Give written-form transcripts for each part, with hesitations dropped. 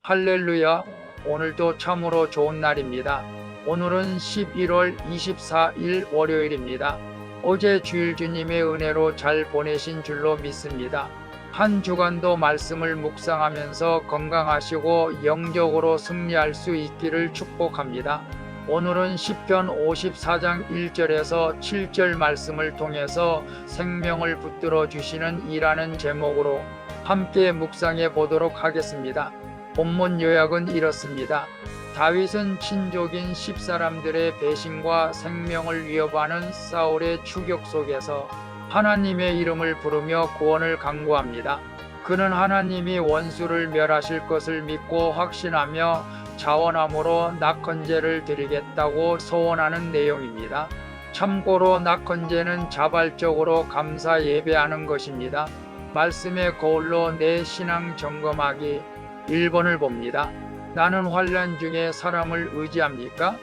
할렐루야! 오늘도 참으로 좋은 날입니다. 오늘은 11월 24일 월요일입니다. 어제 주일 주님의 은혜로 잘 보내신 줄로 믿습니다. 한 주간도 말씀을 묵상하면서 건강하시고 영적으로 승리할 수 있기를 축복합니다. 오늘은 시편 54장 1절에서 7절 말씀을 통해서 생명을 붙들어 주시는 이라는 제목으로 함께 묵상해 보도록 하겠습니다. 본문 요약은 이렇습니다. 다윗은 친족인 10사람들의 배신과 생명을 위협하는 사울의 추격 속에서 하나님의 이름을 부르며 구원을 간구합니다. 그는 하나님이 원수를 멸하실 것을 믿고 확신하며 자원함으로 낙헌제를 드리겠다고 소원하는 내용입니다. 참고로 낙헌제는 자발적으로 감사 예배하는 것입니다. 말씀의 거울로 내 신앙 점검하기 1번을 봅니다. 나는 환난 중에 사람을 의지합니까?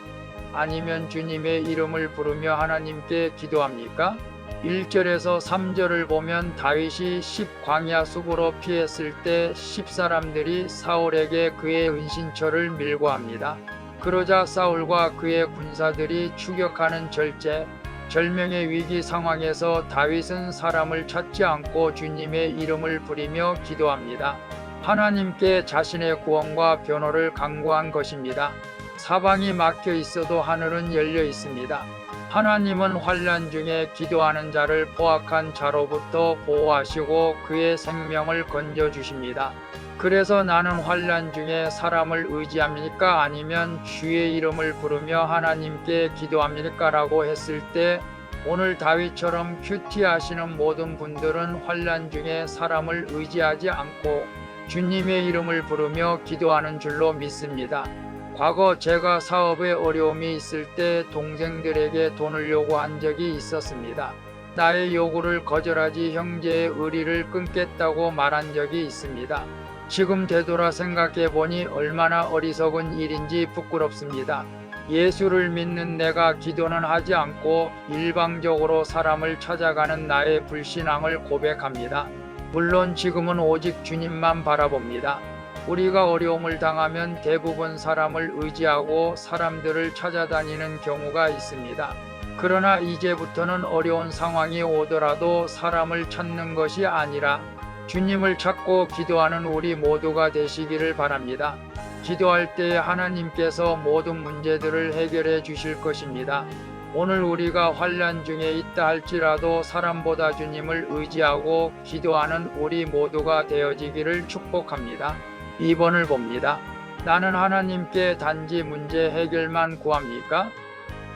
아니면 주님의 이름을 부르며 하나님께 기도합니까? 1절에서 3절을 보면 다윗이 10광야 숲으로 피했을 때 10사람들이 사울에게 그의 은신처를 밀고 합니다. 그러자 사울과 그의 군사들이 추격하는 절명의 위기 상황에서 다윗은 사람을 찾지 않고 주님의 이름을 부리며 기도합니다. 하나님께 자신의 구원과 변호를 간구한 것입니다. 사방이 막혀 있어도 하늘은 열려 있습니다. 하나님은 환난 중에 기도하는 자를 포악한 자로부터 보호하시고 그의 생명을 건져 주십니다. 그래서 나는 환난 중에 사람을 의지합니까? 아니면 주의 이름을 부르며 하나님께 기도합니까? 라고 했을 때 오늘 다윗처럼 큐티하시는 모든 분들은 환난 중에 사람을 의지하지 않고 주님의 이름을 부르며 기도하는 줄로 믿습니다. 과거 제가 사업에 어려움이 있을 때 동생들에게 돈을 요구한 적이 있었습니다. 나의 요구를 거절하지 형제의 의리를 끊겠다고 말한 적이 있습니다. 지금 되돌아 생각해 보니 얼마나 어리석은 일인지 부끄럽습니다. 예수를 믿는 내가 기도는 하지 않고 일방적으로 사람을 찾아가는 나의 불신앙을 고백합니다. 물론 지금은 오직 주님만 바라봅니다. 우리가 어려움을 당하면 대부분 사람을 의지하고 사람들을 찾아다니는 경우가 있습니다. 그러나 이제부터는 어려운 상황이 오더라도 사람을 찾는 것이 아니라 주님을 찾고 기도하는 우리 모두가 되시기를 바랍니다. 기도할 때 하나님께서 모든 문제들을 해결해 주실 것입니다. 오늘 우리가 환난 중에 있다 할지라도 사람보다 주님을 의지하고 기도하는 우리 모두가 되어지기를 축복합니다. 2번을 봅니다. 나는 하나님께 단지 문제 해결만 구합니까?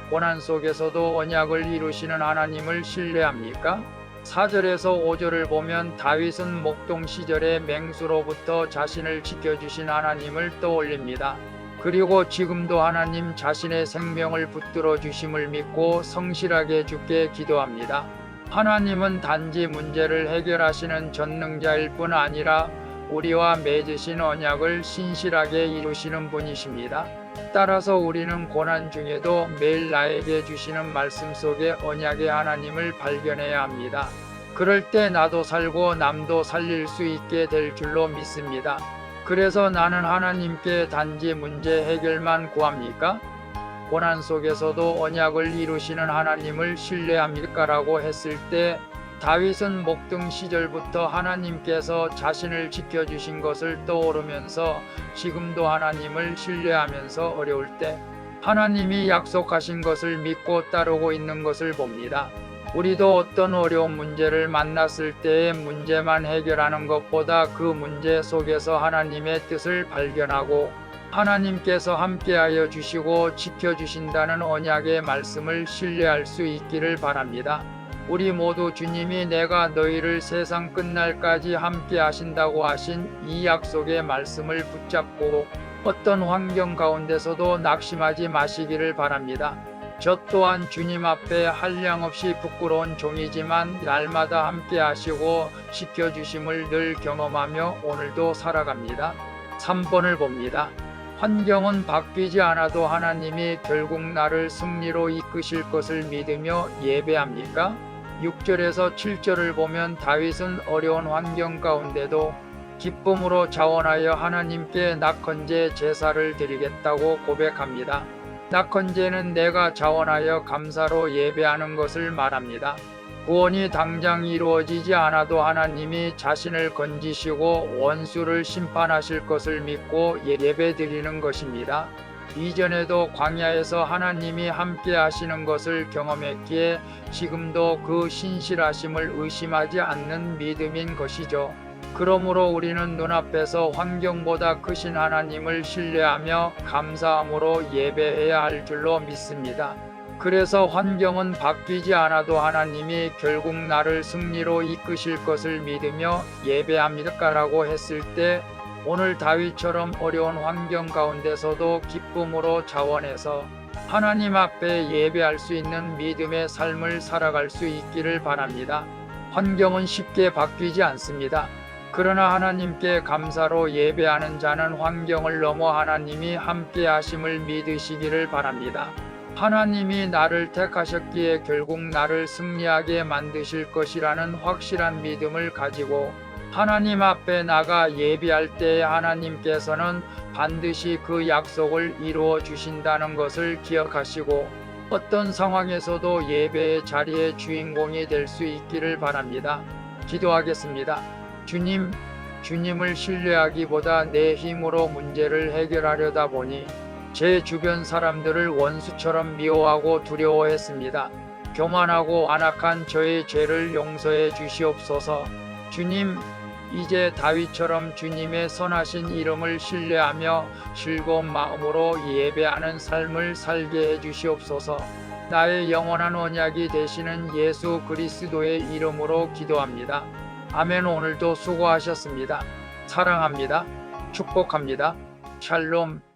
고난 속에서도 언약을 이루시는 하나님을 신뢰합니까? 4절에서 5절을 보면 다윗은 목동 시절의 맹수로부터 자신을 지켜주신 하나님을 떠올립니다. 그리고 지금도 하나님 자신의 생명을 붙들어 주심을 믿고 성실하게 주께 기도합니다. 하나님은 단지 문제를 해결하시는 전능자일 뿐 아니라 우리와 맺으신 언약을 신실하게 이루시는 분이십니다. 따라서 우리는 고난 중에도 매일 나에게 주시는 말씀 속에 언약의 하나님을 발견해야 합니다. 그럴 때 나도 살고 남도 살릴 수 있게 될 줄로 믿습니다. 그래서 나는 하나님께 단지 문제 해결만 구합니까? 고난 속에서도 언약을 이루시는 하나님을 신뢰합니까? 라고 했을 때 다윗은 목등 시절부터 하나님께서 자신을 지켜주신 것을 떠오르면서 지금도 하나님을 신뢰하면서 어려울 때 하나님이 약속하신 것을 믿고 따르고 있는 것을 봅니다. 우리도 어떤 어려운 문제를 만났을 때의 문제만 해결하는 것보다 그 문제 속에서 하나님의 뜻을 발견하고 하나님께서 함께하여 주시고 지켜주신다는 언약의 말씀을 신뢰할 수 있기를 바랍니다. 우리 모두 주님이 내가 너희를 세상 끝날까지 함께 하신다고 하신 이 약속의 말씀을 붙잡고 어떤 환경 가운데서도 낙심하지 마시기를 바랍니다. 저 또한 주님 앞에 한량없이 부끄러운 종이지만 날마다 함께 하시고 지켜주심을 늘 경험하며 오늘도 살아갑니다. 3번을 봅니다. 환경은 바뀌지 않아도 하나님이 결국 나를 승리로 이끄실 것을 믿으며 예배합니까? 6절에서 7절을 보면 다윗은 어려운 환경 가운데도 기쁨으로 자원하여 하나님께 낙헌제 제사를 드리겠다고 고백합니다. 낙헌제는 내가 자원하여 감사로 예배하는 것을 말합니다. 구원이 당장 이루어지지 않아도 하나님이 자신을 건지시고 원수를 심판하실 것을 믿고 예배 드리는 것입니다. 이전에도 광야에서 하나님이 함께 하시는 것을 경험했기에 지금도 그 신실하심을 의심하지 않는 믿음인 것이죠. 그러므로 우리는 눈앞에서 환경보다 크신 하나님을 신뢰하며 감사함으로 예배해야 할 줄로 믿습니다. 그래서 환경은 바뀌지 않아도 하나님이 결국 나를 승리로 이끄실 것을 믿으며 예배합니다라고 했을 때 오늘 다윗처럼 어려운 환경 가운데서도 기쁨으로 자원해서 하나님 앞에 예배할 수 있는 믿음의 삶을 살아갈 수 있기를 바랍니다. 환경은 쉽게 바뀌지 않습니다. 그러나 하나님께 감사로 예배하는 자는 환경을 넘어 하나님이 함께 하심을 믿으시기를 바랍니다. 하나님이 나를 택하셨기에 결국 나를 승리하게 만드실 것이라는 확실한 믿음을 가지고 하나님 앞에 나가 예배할 때 하나님께서는 반드시 그 약속을 이루어 주신다는 것을 기억하시고 어떤 상황에서도 예배의 자리의 주인공이 될 수 있기를 바랍니다. 기도하겠습니다. 주님을 신뢰하기보다 내 힘으로 문제를 해결하려다 보니 제 주변 사람들을 원수처럼 미워하고 두려워했습니다. 교만하고 안악한 저의 죄를 용서해 주시옵소서. 주님, 이제 다윗처럼 주님의 선하신 이름을 신뢰하며 즐거운 마음으로 예배하는 삶을 살게 해 주시옵소서. 나의 영원한 언약이 되시는 예수 그리스도의 이름으로 기도합니다. 아멘. 오늘도 수고하셨습니다. 사랑합니다. 축복합니다. 샬롬.